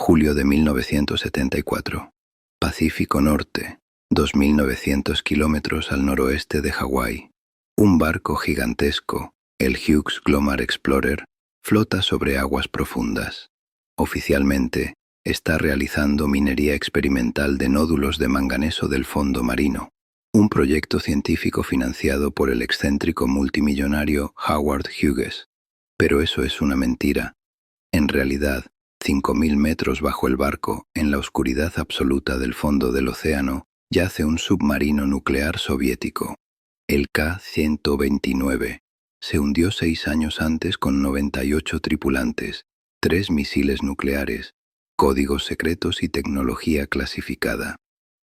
julio de 1974. Pacífico Norte, 2.900 kilómetros al noroeste de Hawái. Un barco gigantesco, el Hughes Glomar Explorer, flota sobre aguas profundas. Oficialmente, está realizando minería experimental de nódulos de manganeso del fondo marino, un proyecto científico financiado por el excéntrico multimillonario Howard Hughes. Pero eso es una mentira. En realidad, 5.000 metros bajo el barco, en la oscuridad absoluta del fondo del océano, yace un submarino nuclear soviético, el K-129. Se hundió 6 años antes con 98 tripulantes, 3 misiles nucleares, códigos secretos y tecnología clasificada.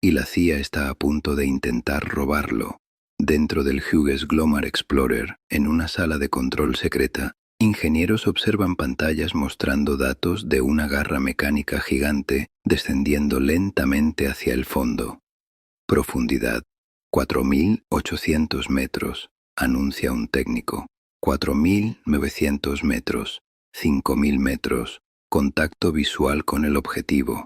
Y la CIA está a punto de intentar robarlo. Dentro del Hughes Glomar Explorer, en una sala de control secreta, ingenieros observan pantallas mostrando datos de una garra mecánica gigante descendiendo lentamente hacia el fondo. Profundidad: 4.800 metros, anuncia un técnico. 4.900 metros, 5.000 metros, contacto visual con el objetivo.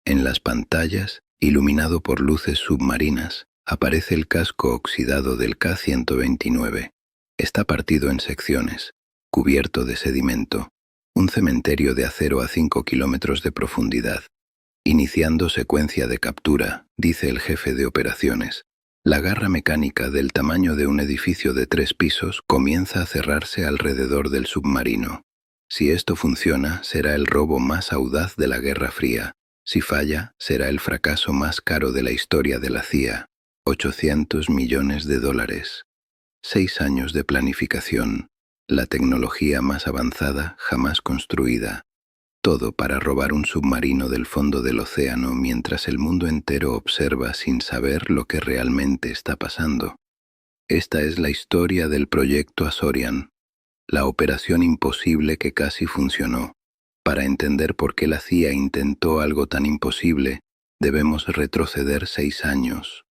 En las pantallas, iluminado por luces submarinas, aparece el casco oxidado del K-129. Está partido en secciones, cubierto de sedimento, un cementerio de acero a 5 kilómetros de profundidad. Iniciando secuencia de captura, dice el jefe de operaciones. La garra mecánica del tamaño de un edificio de 3 pisos comienza a cerrarse alrededor del submarino. Si esto funciona, será el robo más audaz de la Guerra Fría. Si falla, será el fracaso más caro de la historia de la CIA. 800 millones de dólares. 6 años de planificación. La tecnología más avanzada jamás construida. Todo para robar un submarino del fondo del océano mientras el mundo entero observa sin saber lo que realmente está pasando. Esta es la historia del proyecto Azorian, la operación imposible que casi funcionó. Para entender por qué la CIA intentó algo tan imposible, debemos retroceder 6 años.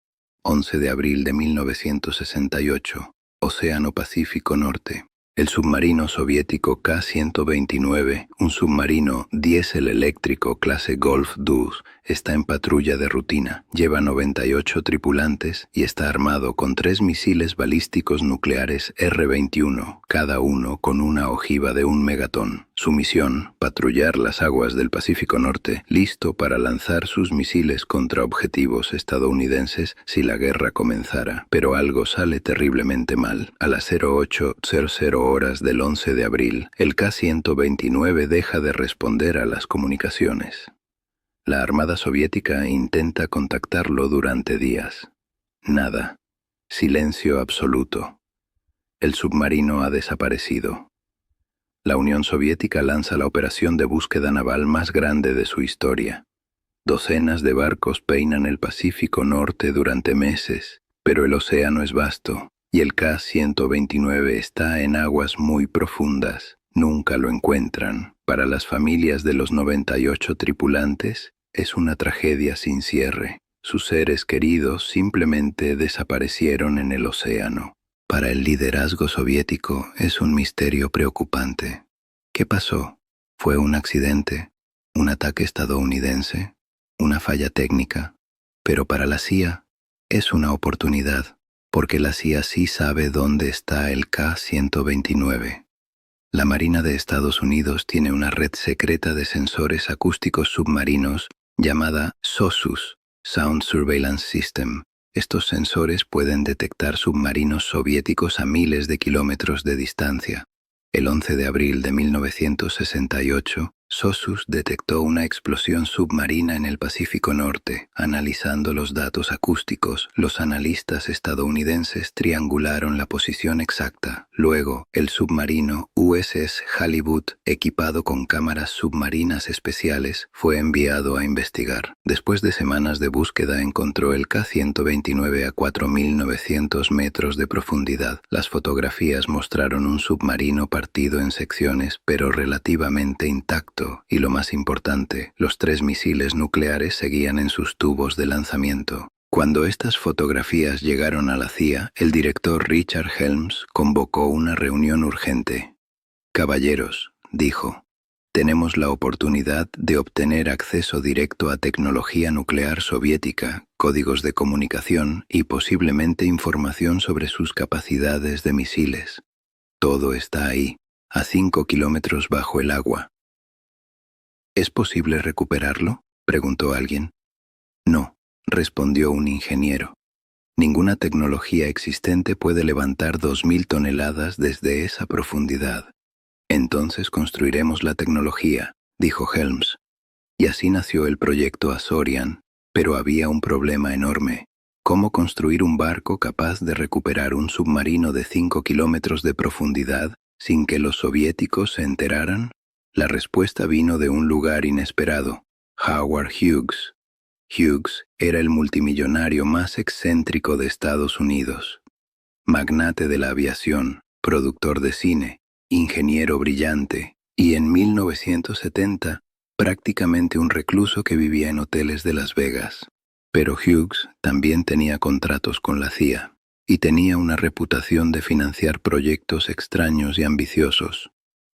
11 de abril de 1968, Océano Pacífico Norte. El submarino soviético K-129, un submarino diésel eléctrico clase Golf II, está en patrulla de rutina, lleva 98 tripulantes y está armado con 3 misiles balísticos nucleares R-21, cada uno con una ojiva de 1 megatón. Su misión, patrullar las aguas del Pacífico Norte, listo para lanzar sus misiles contra objetivos estadounidenses si la guerra comenzara. Pero algo sale terriblemente mal. A las 08:00 horas del 11 de abril, el K-129 deja de responder a las comunicaciones. La Armada Soviética intenta contactarlo durante días. Nada. Silencio absoluto. El submarino ha desaparecido. La Unión Soviética lanza la operación de búsqueda naval más grande de su historia. Docenas de barcos peinan el Pacífico Norte durante meses, pero el océano es vasto y el K-129 está en aguas muy profundas. Nunca lo encuentran. Para las familias de los 98 tripulantes, es una tragedia sin cierre. Sus seres queridos simplemente desaparecieron en el océano. Para el liderazgo soviético es un misterio preocupante. ¿Qué pasó? ¿Fue un accidente? ¿Un ataque estadounidense? ¿Una falla técnica? Pero para la CIA es una oportunidad, porque la CIA sí sabe dónde está el K-129. La Marina de Estados Unidos tiene una red secreta de sensores acústicos submarinos llamada SOSUS, Sound Surveillance System. Estos sensores pueden detectar submarinos soviéticos a miles de kilómetros de distancia. El 11 de abril de 1968, SOSUS detectó una explosión submarina en el Pacífico Norte. Analizando los datos acústicos, los analistas estadounidenses triangularon la posición exacta. Luego, el submarino USS Halibut, equipado con cámaras submarinas especiales, fue enviado a investigar. Después de semanas de búsqueda, encontró el K-129 a 4.900 metros de profundidad. Las fotografías mostraron un submarino partido en secciones, pero relativamente intacto. Y lo más importante, los 3 misiles nucleares seguían en sus tubos de lanzamiento. Cuando estas fotografías llegaron a la CIA, el director Richard Helms convocó una reunión urgente. «Caballeros», dijo, Tenemos la oportunidad de obtener acceso directo a tecnología nuclear soviética, códigos de comunicación y posiblemente información sobre sus capacidades de misiles. Todo está ahí, a 5 kilómetros bajo el agua. ¿Es posible recuperarlo?, preguntó alguien. No, respondió un ingeniero. Ninguna tecnología existente puede levantar 2000 toneladas desde esa profundidad. Entonces construiremos la tecnología, dijo Helms. Y así nació el proyecto Azorian, pero había un problema enorme. ¿Cómo construir un barco capaz de recuperar un submarino de 5 kilómetros de profundidad sin que los soviéticos se enteraran? La respuesta vino de un lugar inesperado: Howard Hughes. Hughes era el multimillonario más excéntrico de Estados Unidos. Magnate de la aviación, productor de cine, ingeniero brillante, y en 1970 prácticamente un recluso que vivía en hoteles de Las Vegas. Pero Hughes también tenía contratos con la CIA y tenía una reputación de financiar proyectos extraños y ambiciosos.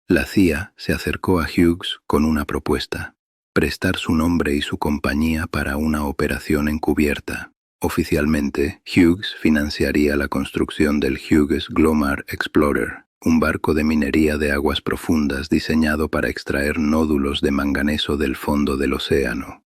La CIA se acercó a Hughes con una propuesta: prestar su nombre y su compañía para una operación encubierta. Oficialmente, Hughes financiaría la construcción del Hughes Glomar Explorer, un barco de minería de aguas profundas diseñado para extraer nódulos de manganeso del fondo del océano.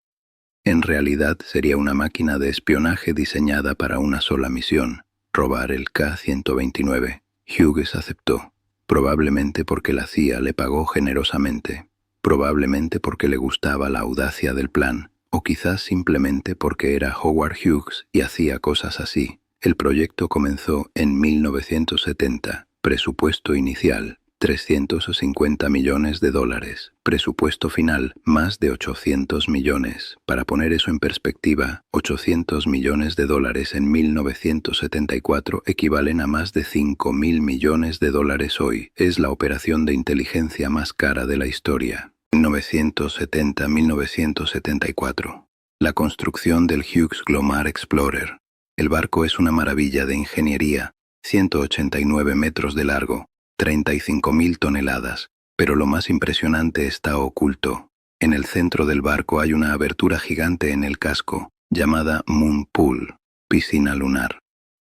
En realidad sería una máquina de espionaje diseñada para una sola misión: robar el K-129. Hughes aceptó, probablemente porque la CIA le pagó generosamente, probablemente porque le gustaba la audacia del plan, o quizás simplemente porque era Howard Hughes y hacía cosas así. El proyecto comenzó en 1970. Presupuesto inicial: $350 millones. Presupuesto final: más de 800 millones. Para poner eso en perspectiva, $800 millones en 1974 equivalen a más de $5.000 millones hoy. Es la operación de inteligencia más cara de la historia. 1970-1974. La construcción del Hughes Glomar Explorer. El barco es una maravilla de ingeniería: 189 metros de largo, 35.000 toneladas, pero lo más impresionante está oculto. En el centro del barco hay una abertura gigante en el casco, llamada Moon Pool, piscina lunar.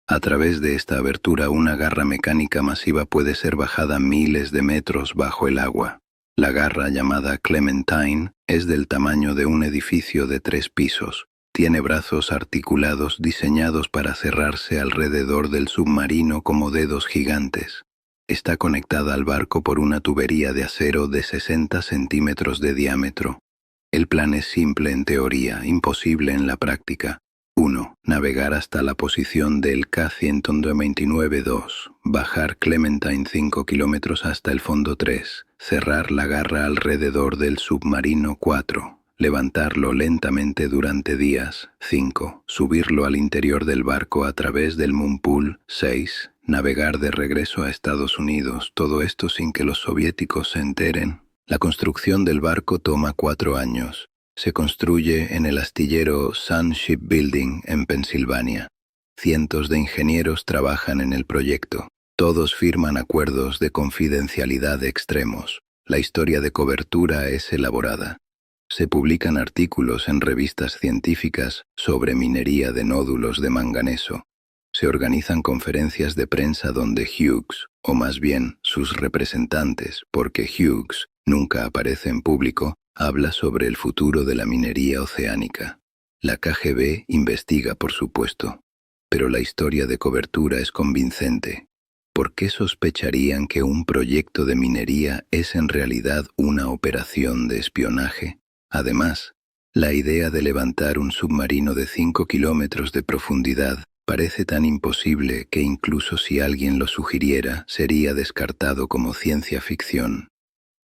A través de esta abertura una garra mecánica masiva puede ser bajada miles de metros bajo el agua. La garra, llamada Clementine, es del tamaño de un edificio de 3 pisos. Tiene brazos articulados diseñados para cerrarse alrededor del submarino como dedos gigantes. Está conectada al barco por una tubería de acero de 60 centímetros de diámetro. El plan es simple en teoría, imposible en la práctica. 1. Navegar hasta la posición del K-129. 2. Bajar Clementine 5 kilómetros hasta el fondo. 3. Cerrar la garra alrededor del submarino. 4. Levantarlo lentamente durante días. 5. Subirlo al interior del barco a través del Moon Pool. 6. Navegar de regreso a Estados Unidos, todo esto sin que los soviéticos se enteren. La construcción del barco toma 4 años. Se construye en el astillero Sun Shipbuilding en Pensilvania. Cientos de ingenieros trabajan en el proyecto. Todos firman acuerdos de confidencialidad extremos. La historia de cobertura es elaborada. Se publican artículos en revistas científicas sobre minería de nódulos de manganeso. Se organizan conferencias de prensa donde Hughes, o más bien sus representantes, porque Hughes nunca aparece en público, habla sobre el futuro de la minería oceánica. La KGB investiga, por supuesto, pero la historia de cobertura es convincente. ¿Por qué sospecharían que un proyecto de minería es en realidad una operación de espionaje? Además, la idea de levantar un submarino de 5 kilómetros de profundidad parece tan imposible que incluso si alguien lo sugiriera, sería descartado como ciencia ficción.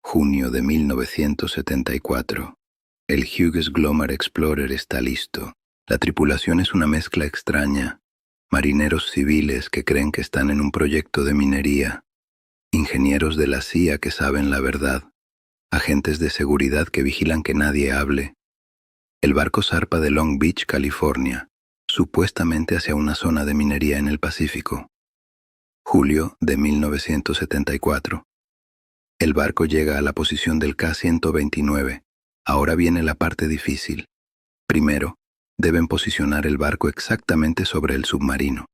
Junio de 1974. El Hughes Glomar Explorer está listo. La tripulación es una mezcla extraña. Marineros civiles que creen que están en un proyecto de minería. Ingenieros de la CIA que saben la verdad. Agentes de seguridad que vigilan que nadie hable. El barco zarpa de Long Beach, California, supuestamente hacia una zona de minería en el Pacífico. Julio de 1974. El barco llega a la posición del K-129. Ahora viene la parte difícil. Primero, deben posicionar el barco exactamente sobre el submarino.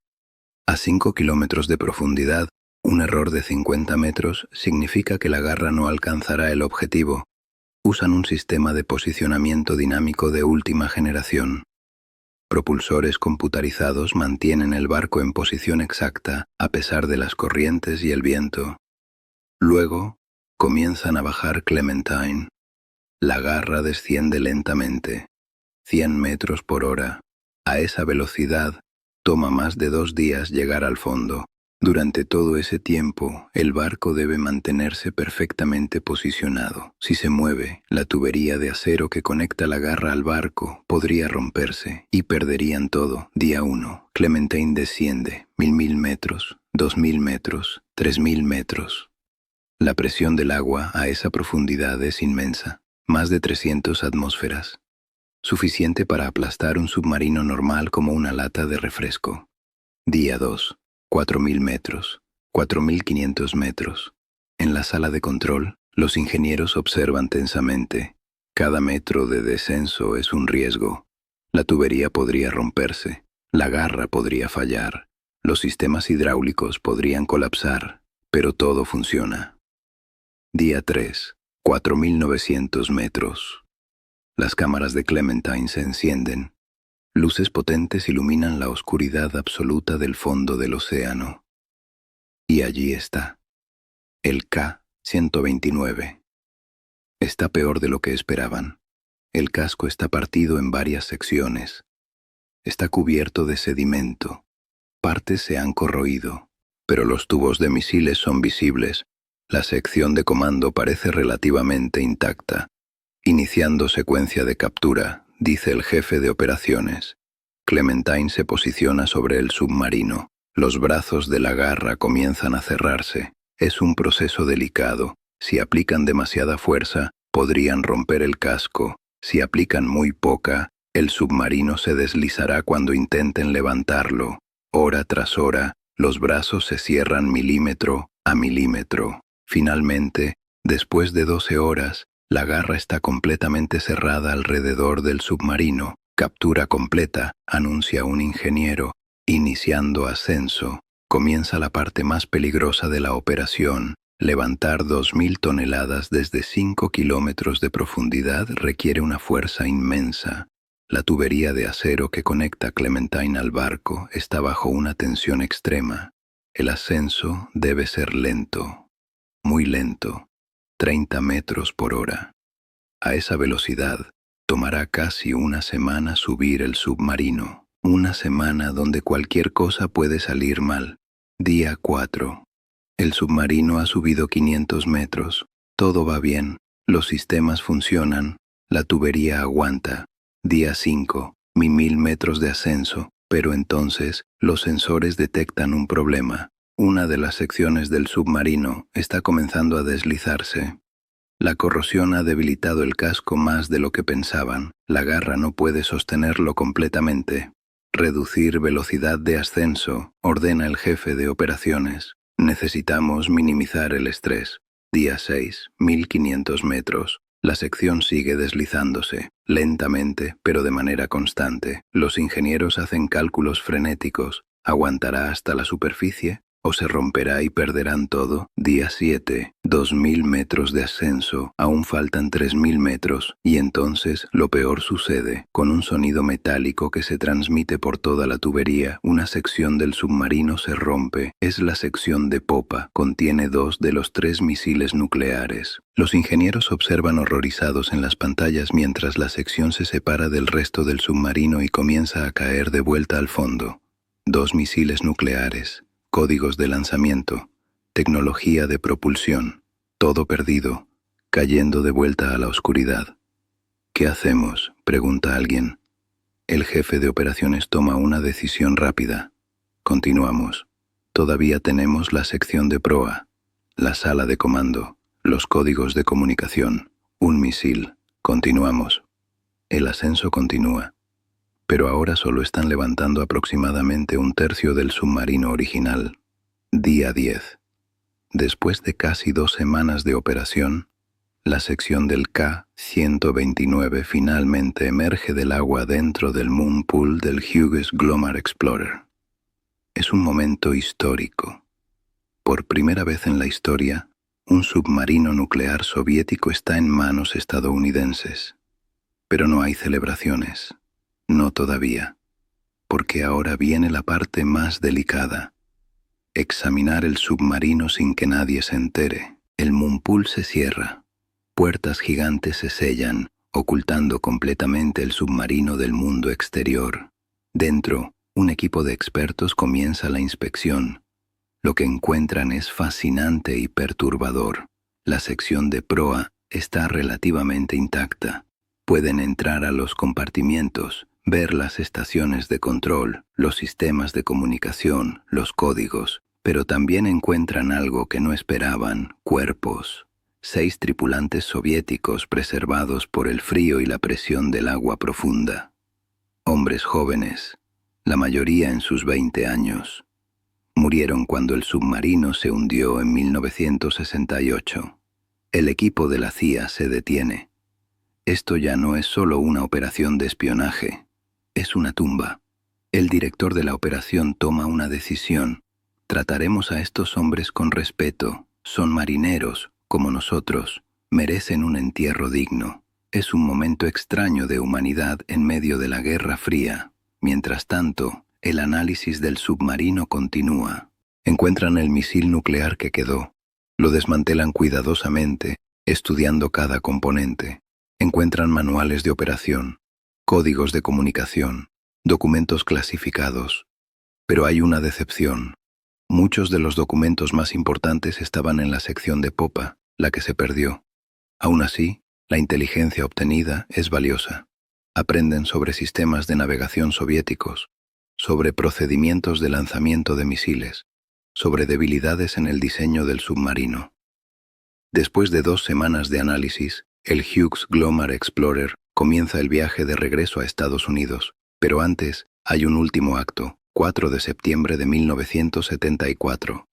A 5 kilómetros de profundidad, un error de 50 metros significa que la garra no alcanzará el objetivo. Usan un sistema de posicionamiento dinámico de última generación. Propulsores computarizados mantienen el barco en posición exacta a pesar de las corrientes y el viento. Luego, comienzan a bajar Clementine. La garra desciende lentamente, 100 metros por hora. A esa velocidad, toma más de 2 días llegar al fondo. Durante todo ese tiempo, el barco debe mantenerse perfectamente posicionado. Si se mueve, la tubería de acero que conecta la garra al barco podría romperse y perderían todo. Día 1. Clementine desciende 1000 metros, 2000 metros, 3000 metros. La presión del agua a esa profundidad es inmensa, más de 300 atmósferas, suficiente para aplastar un submarino normal como una lata de refresco. Día 2. 4000 metros, 4500 metros. En la sala de control, los ingenieros observan tensamente. Cada metro de descenso es un riesgo. La tubería podría romperse, la garra podría fallar, los sistemas hidráulicos podrían colapsar, pero todo funciona. Día 3. 4900 metros. Las cámaras de Clementine se encienden. Luces potentes iluminan la oscuridad absoluta del fondo del océano. Y allí está, el K-129. Está peor de lo que esperaban. El casco está partido en varias secciones. Está cubierto de sedimento. Partes se han corroído, pero los tubos de misiles son visibles. La sección de comando parece relativamente intacta. Iniciando secuencia de captura, dice el jefe de operaciones. Clementine se posiciona sobre el submarino. Los brazos de la garra comienzan a cerrarse. Es un proceso delicado. Si aplican demasiada fuerza, podrían romper el casco. Si aplican muy poca, el submarino se deslizará cuando intenten levantarlo. Hora tras hora, los brazos se cierran milímetro a milímetro. Finalmente, después de 12 horas, la garra está completamente cerrada alrededor del submarino. Captura completa, anuncia un ingeniero. Iniciando ascenso, comienza la parte más peligrosa de la operación. Levantar 2000 toneladas desde 5 kilómetros de profundidad requiere una fuerza inmensa. La tubería de acero que conecta Clementine al barco está bajo una tensión extrema. El ascenso debe ser lento. Muy lento, 30 metros por hora. A esa velocidad, tomará casi una semana subir el submarino. Una semana donde cualquier cosa puede salir mal. Día 4. El submarino ha subido 500 metros. Todo va bien. Los sistemas funcionan. La tubería aguanta. Día 5. 1000 metros de ascenso. Pero entonces, los sensores detectan un problema. Una de las secciones del submarino está comenzando a deslizarse. La corrosión ha debilitado el casco más de lo que pensaban. La garra no puede sostenerlo completamente. Reducir velocidad de ascenso, ordena el jefe de operaciones. Necesitamos minimizar el estrés. Día 6, 1500 metros. La sección sigue deslizándose, lentamente, pero de manera constante. Los ingenieros hacen cálculos frenéticos. ¿Aguantará hasta la superficie? ¿O se romperá y perderán todo? Día 7, 2000 metros de ascenso, aún faltan 3000 metros, y entonces lo peor sucede. Con un sonido metálico que se transmite por toda la tubería, una sección del submarino se rompe. Es la sección de popa, contiene 2 de los 3 misiles nucleares. Los ingenieros observan horrorizados en las pantallas mientras la sección se separa del resto del submarino y comienza a caer de vuelta al fondo. 2 misiles nucleares. Códigos de lanzamiento, tecnología de propulsión, todo perdido, cayendo de vuelta a la oscuridad. ¿Qué hacemos?, pregunta alguien. El jefe de operaciones toma una decisión rápida. Continuamos. Todavía tenemos la sección de proa, la sala de comando, los códigos de comunicación, un misil. Continuamos. El ascenso continúa. Pero ahora solo están levantando aproximadamente un tercio del submarino original. Día 10. Después de casi 2 semanas de operación, la sección del K-129 finalmente emerge del agua dentro del Moon Pool del Hughes Glomar Explorer. Es un momento histórico. Por primera vez en la historia, un submarino nuclear soviético está en manos estadounidenses. Pero no hay celebraciones. No todavía. Porque ahora viene la parte más delicada. Examinar el submarino sin que nadie se entere. El Moon Pool se cierra. Puertas gigantes se sellan, ocultando completamente el submarino del mundo exterior. Dentro, un equipo de expertos comienza la inspección. Lo que encuentran es fascinante y perturbador. La sección de proa está relativamente intacta. Pueden entrar a los compartimientos, ver las estaciones de control, los sistemas de comunicación, los códigos, pero también encuentran algo que no esperaban: cuerpos. 6 tripulantes soviéticos preservados por el frío y la presión del agua profunda. Hombres jóvenes, la mayoría en sus 20 años. Murieron cuando el submarino se hundió en 1968. El equipo de la CIA se detiene. Esto ya no es solo una operación de espionaje, es una tumba. El director de la operación toma una decisión. Trataremos a estos hombres con respeto. Son marineros, como nosotros. Merecen un entierro digno. Es un momento extraño de humanidad en medio de la Guerra Fría. Mientras tanto, el análisis del submarino continúa. Encuentran el misil nuclear que quedó. Lo desmantelan cuidadosamente, estudiando cada componente. Encuentran manuales de operación, códigos de comunicación, documentos clasificados. Pero hay una decepción. Muchos de los documentos más importantes estaban en la sección de popa, la que se perdió. Aún así, la inteligencia obtenida es valiosa. Aprenden sobre sistemas de navegación soviéticos, sobre procedimientos de lanzamiento de misiles, sobre debilidades en el diseño del submarino. Después de 2 semanas de análisis, el Hughes Glomar Explorer comienza el viaje de regreso a Estados Unidos, pero antes hay un último acto: 4 de septiembre de 1974.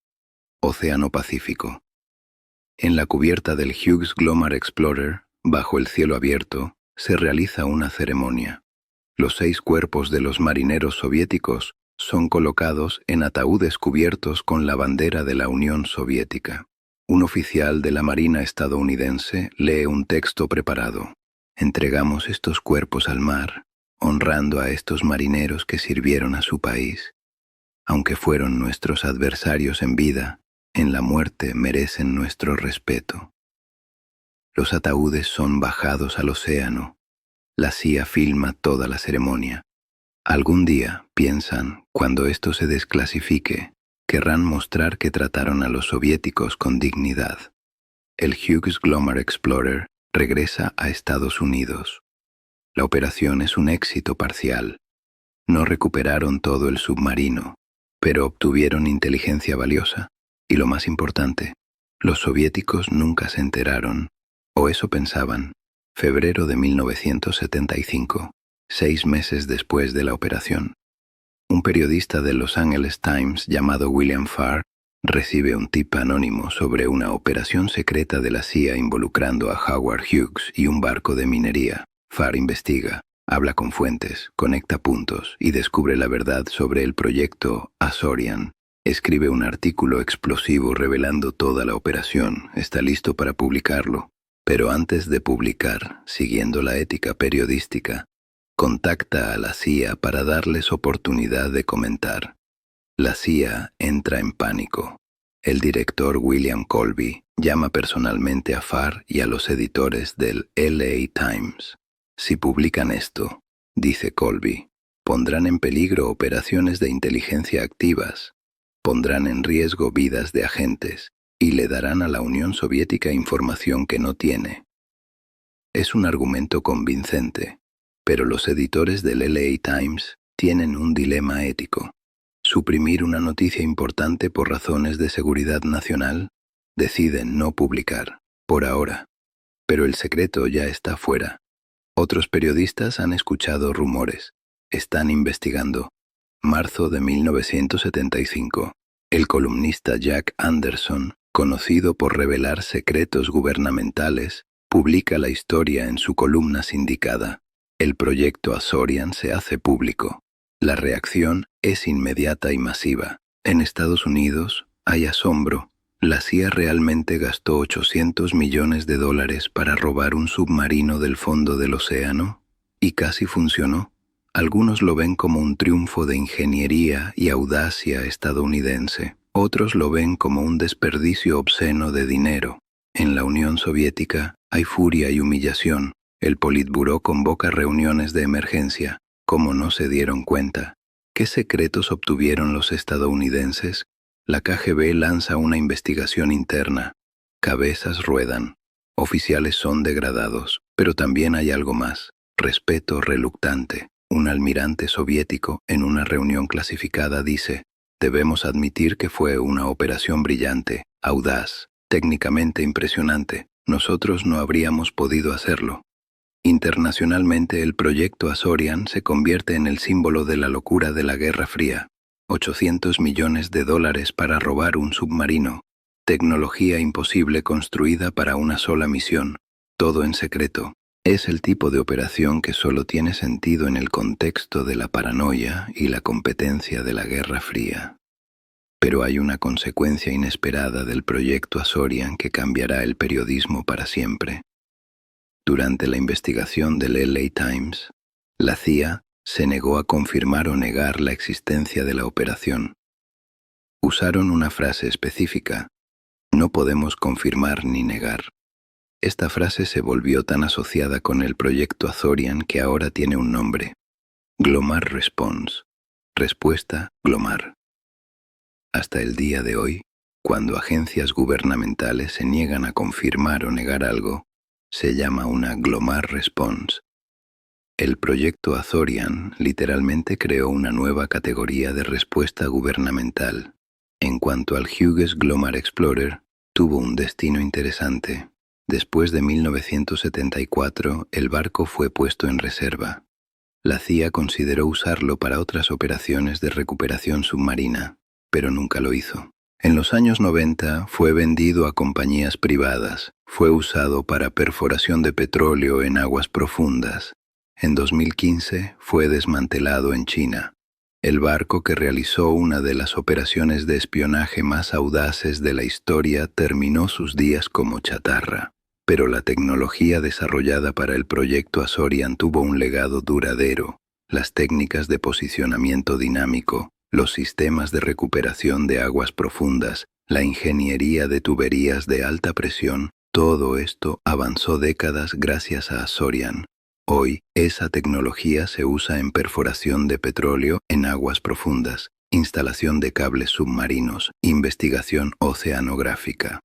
Océano Pacífico. En la cubierta del Hughes Glomar Explorer, bajo el cielo abierto, se realiza una ceremonia. Los 6 cuerpos de los marineros soviéticos son colocados en ataúdes cubiertos con la bandera de la Unión Soviética. Un oficial de la Marina estadounidense lee un texto preparado. Entregamos estos cuerpos al mar, honrando a estos marineros que sirvieron a su país. Aunque fueron nuestros adversarios en vida, en la muerte merecen nuestro respeto. Los ataúdes son bajados al océano. La CIA filma toda la ceremonia. Algún día, piensan, cuando esto se desclasifique, querrán mostrar que trataron a los soviéticos con dignidad. El Hughes Glomar Explorer regresa a Estados Unidos. La operación es un éxito parcial. No recuperaron todo el submarino, pero obtuvieron inteligencia valiosa. Y lo más importante, los soviéticos nunca se enteraron, o eso pensaban. Febrero de 1975, 6 meses después de la operación. Un periodista de Los Angeles Times llamado William Farr recibe un tip anónimo sobre una operación secreta de la CIA involucrando a Howard Hughes y un barco de minería. Farr investiga, habla con fuentes, conecta puntos y descubre la verdad sobre el proyecto Azorian. Escribe un artículo explosivo revelando toda la operación. Está listo para publicarlo. Pero antes de publicar, siguiendo la ética periodística, contacta a la CIA para darles oportunidad de comentar. La CIA entra en pánico. El director William Colby llama personalmente a Farr y a los editores del LA Times. Si publican esto, dice Colby, pondrán en peligro operaciones de inteligencia activas, pondrán en riesgo vidas de agentes y le darán a la Unión Soviética información que no tiene. Es un argumento convincente, pero los editores del LA Times tienen un dilema ético. Suprimir una noticia importante por razones de seguridad nacional, deciden no publicar, por ahora. Pero el secreto ya está fuera. Otros periodistas han escuchado rumores, están investigando. Marzo de 1975. El columnista Jack Anderson conocido por revelar secretos gubernamentales, publica la historia en su columna sindicada. El proyecto Azorian se hace público. La reacción es inmediata y masiva. En Estados Unidos hay asombro. La CIA realmente gastó $800 millones para robar un submarino del fondo del océano, y casi funcionó. Algunos lo ven como un triunfo de ingeniería y audacia estadounidense. Otros lo ven como un desperdicio obsceno de dinero. En la Unión Soviética hay furia y humillación. El Politburó convoca reuniones de emergencia. ¿Cómo no se dieron cuenta? ¿Qué secretos obtuvieron los estadounidenses? La KGB lanza una investigación interna. Cabezas ruedan. Oficiales son degradados. Pero también hay algo más. Respeto reluctante. Un almirante soviético, en una reunión clasificada, dice: debemos admitir que fue una operación brillante, audaz, técnicamente impresionante. Nosotros no habríamos podido hacerlo. Internacionalmente, el proyecto Azorian se convierte en el símbolo de la locura de la Guerra Fría. $800 millones para robar un submarino. Tecnología imposible construida para una sola misión. Todo en secreto. Es el tipo de operación que solo tiene sentido en el contexto de la paranoia y la competencia de la Guerra Fría. Pero hay una consecuencia inesperada del proyecto Azorian que cambiará el periodismo para siempre. Durante la investigación del LA Times, la CIA se negó a confirmar o negar la existencia de la operación. Usaron una frase específica: no podemos confirmar ni negar. Esta frase se volvió tan asociada con el proyecto Azorian que ahora tiene un nombre: Glomar Response. Respuesta Glomar. Hasta el día de hoy, cuando agencias gubernamentales se niegan a confirmar o negar algo, se llama una Glomar Response. El proyecto Azorian literalmente creó una nueva categoría de respuesta gubernamental. En cuanto al Hughes Glomar Explorer, tuvo un destino interesante. Después de 1974, el barco fue puesto en reserva. La CIA consideró usarlo para otras operaciones de recuperación submarina, pero nunca lo hizo. En los años 90 fue vendido a compañías privadas. Fue usado para perforación de petróleo en aguas profundas. En 2015 fue desmantelado en China. El barco, que realizó una de las operaciones de espionaje más audaces de la historia, terminó sus días como chatarra. Pero la tecnología desarrollada para el proyecto Azorian tuvo un legado duradero. Las técnicas de posicionamiento dinámico, los sistemas de recuperación de aguas profundas, la ingeniería de tuberías de alta presión, todo esto avanzó décadas gracias a Azorian. Hoy, esa tecnología se usa en perforación de petróleo en aguas profundas, instalación de cables submarinos, investigación oceanográfica.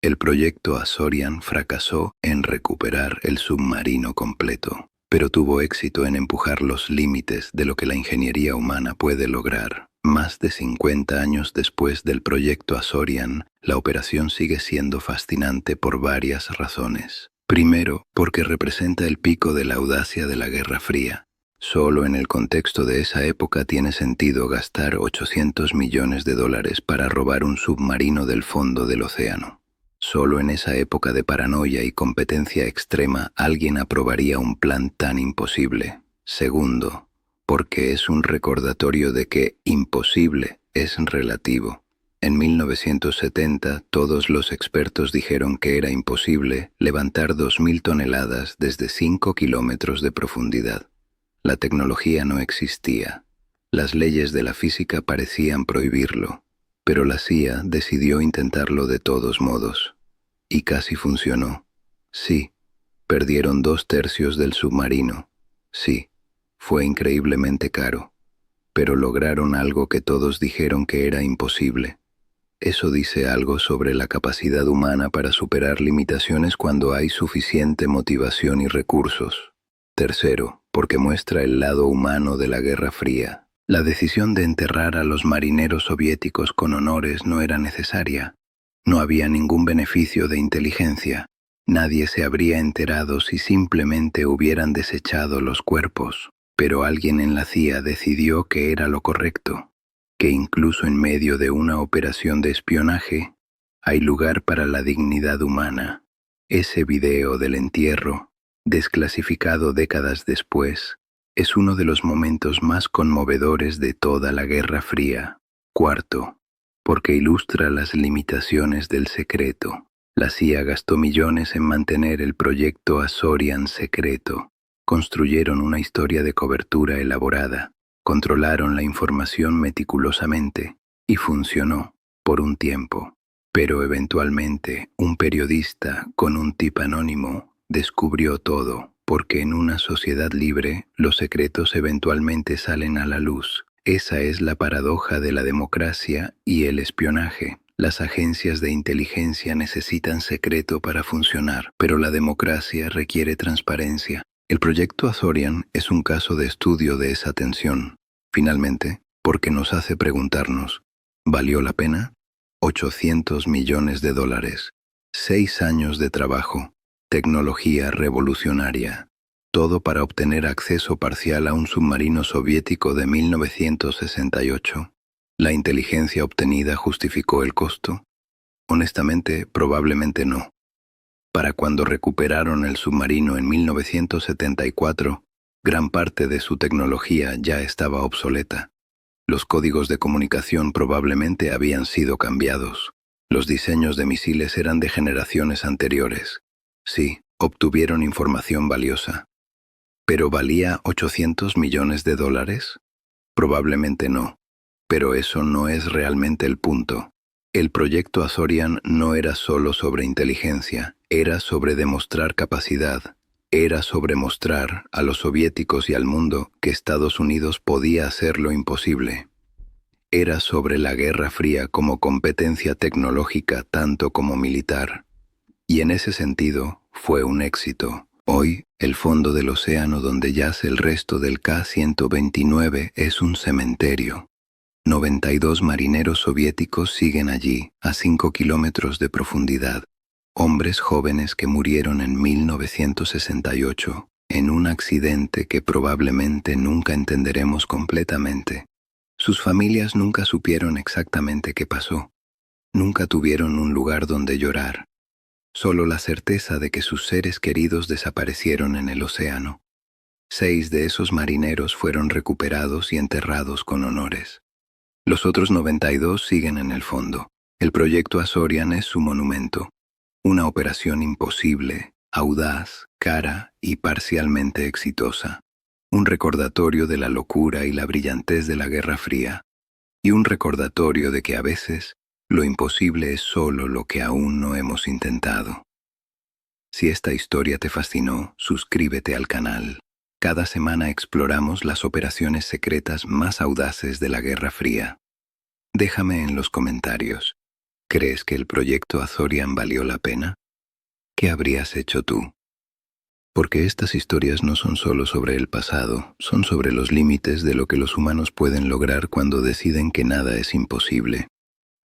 El proyecto Azorian fracasó en recuperar el submarino completo, pero tuvo éxito en empujar los límites de lo que la ingeniería humana puede lograr. Más de 50 años después del proyecto Azorian, la operación sigue siendo fascinante por varias razones. Primero, porque representa el pico de la audacia de la Guerra Fría. Solo en el contexto de esa época tiene sentido gastar $800 millones para robar un submarino del fondo del océano. Solo en esa época de paranoia y competencia extrema alguien aprobaría un plan tan imposible. Segundo, porque es un recordatorio de que imposible es relativo. En 1970, todos los expertos dijeron que era imposible levantar 2.000 toneladas desde 5 kilómetros de profundidad. La tecnología no existía. Las leyes de la física parecían prohibirlo, pero la CIA decidió intentarlo de todos modos. Y casi funcionó. Sí, perdieron 2/3 del submarino. Sí, fue increíblemente caro. Pero lograron algo que todos dijeron que era imposible. Eso dice algo sobre la capacidad humana para superar limitaciones cuando hay suficiente motivación y recursos. Tercero, porque muestra el lado humano de la Guerra Fría. La decisión de enterrar a los marineros soviéticos con honores no era necesaria. No había ningún beneficio de inteligencia. Nadie se habría enterado si simplemente hubieran desechado los cuerpos. Pero alguien en la CIA decidió que era lo correcto, que incluso en medio de una operación de espionaje, Hay lugar para la dignidad humana. Ese video del entierro, desclasificado décadas después, es uno de los momentos más conmovedores de toda la Guerra Fría. Cuarto, porque ilustra las limitaciones del secreto. La CIA gastó millones en mantener el proyecto Azorian secreto. Construyeron una historia de cobertura elaborada, controlaron la información meticulosamente y funcionó por un tiempo. Pero eventualmente un periodista con un tip anónimo descubrió todo, porque en una sociedad libre los secretos eventualmente salen a la luz. Esa es la paradoja de la democracia y el espionaje. Las agencias de inteligencia necesitan secreto para funcionar, pero la democracia requiere transparencia. El proyecto Azorian es un caso de estudio de esa tensión. Finalmente, porque nos hace preguntarnos, ¿valió la pena? 800 millones de dólares, 6 años de trabajo, tecnología revolucionaria, todo para obtener acceso parcial a un submarino soviético de 1968. ¿La inteligencia obtenida justificó el costo? Honestamente, probablemente no. Para cuando recuperaron el submarino en 1974, gran parte de su tecnología ya estaba obsoleta. Los códigos de comunicación probablemente habían sido cambiados. Los diseños de misiles eran de generaciones anteriores. Sí, obtuvieron información valiosa. ¿Pero valía 800 millones de dólares? Probablemente no. Pero eso no es realmente el punto. El proyecto Azorian no era solo sobre inteligencia, era sobre demostrar capacidad. Era sobre mostrar a los soviéticos y al mundo que Estados Unidos podía hacer lo imposible. Era sobre la Guerra Fría como competencia tecnológica tanto como militar. Y en ese sentido, fue un éxito. Hoy, el fondo del océano donde yace el resto del K-129 es un cementerio. 92 marineros soviéticos siguen allí, a 5 kilómetros de profundidad. Hombres jóvenes que murieron en 1968, en un accidente que probablemente nunca entenderemos completamente. Sus familias nunca supieron exactamente qué pasó. Nunca tuvieron un lugar donde llorar. Solo la certeza de que sus seres queridos desaparecieron en el océano. 6 de esos marineros fueron recuperados y enterrados con honores. Los otros 92 siguen en el fondo. El proyecto Azorian es su monumento. Una operación imposible, audaz, cara y parcialmente exitosa. Un recordatorio de la locura y la brillantez de la Guerra Fría. Y un recordatorio de que a veces lo imposible es solo lo que aún no hemos intentado. Si esta historia te fascinó, suscríbete al canal. Cada semana exploramos las operaciones secretas más audaces de la Guerra Fría. Déjame en los comentarios. ¿Crees que el proyecto Azorian valió la pena? ¿Qué habrías hecho tú? Porque estas historias no son solo sobre el pasado, son sobre los límites de lo que los humanos pueden lograr cuando deciden que nada es imposible.